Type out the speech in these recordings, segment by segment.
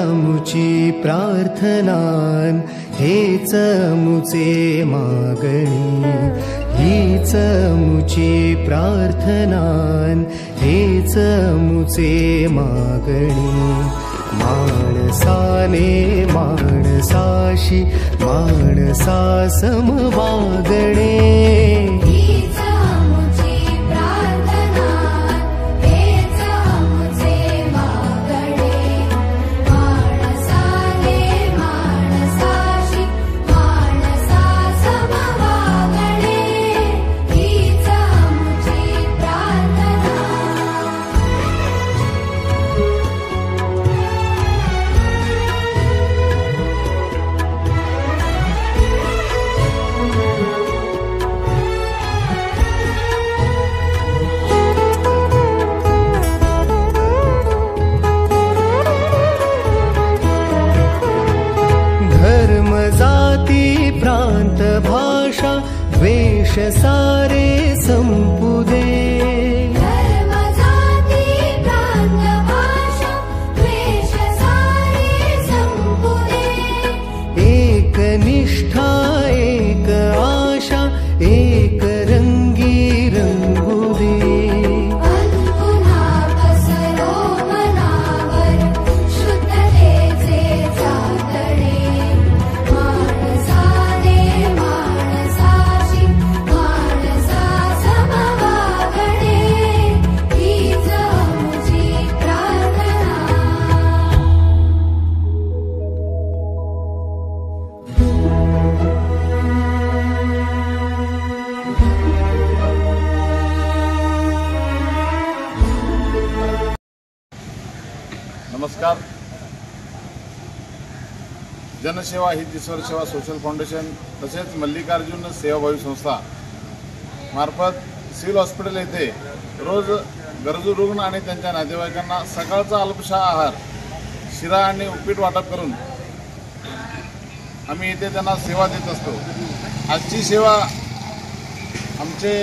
मुची प्रार्थनान हेच मुचे मागणी, हीच मुची प्रार्थनान हेच मुचे मागणी। माणसाने माणसाशी माणसा सम वागणे, प्रांत भाषा द्वेष सारे संपू दे, धर्म जाती प्रांत भाषा द्वेष सारे संपू दे। एक निष्ठा एक आशा एक रंगी रंगू दे, पुन्हा पसरो मनावर शुद्धतेचे चांदणे। नमस्कार। जनसेवा ही ईश्वर सेवा सोशल फाउंडेशन तसेच मल्लिकार्जुन सेवाभावी संस्था मार्फत सिव्हिल हॉस्पिटल येथे रोज गरजू रुग्ण आणि त्यांच्या नातेवाईकांना सकाळचा अल्पशा आहार शिरा आणि उपीट वाटप करून आम्ही इथे त्यांना सेवा देत असतो। आजची सेवा आमचे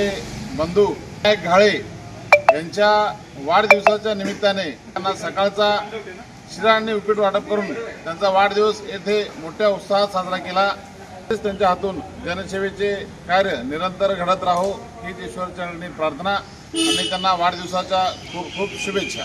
बंधू घाळे यांच्या वाढदिवसाच्या निमित्ताने त्यांना सकाळचा शिरा आणि उपीट वाटप करून त्यांचा वाढदिवस येथे मोठ्या उत्साहात साजरा केला। त्यांच्या हातून जनसेवेचे कार्य निरंतर घडत राहो हीच ईश्वर चरणी प्रार्थना आणि त्यांना वाढदिवसाच्या खूप खूप शुभेच्छा।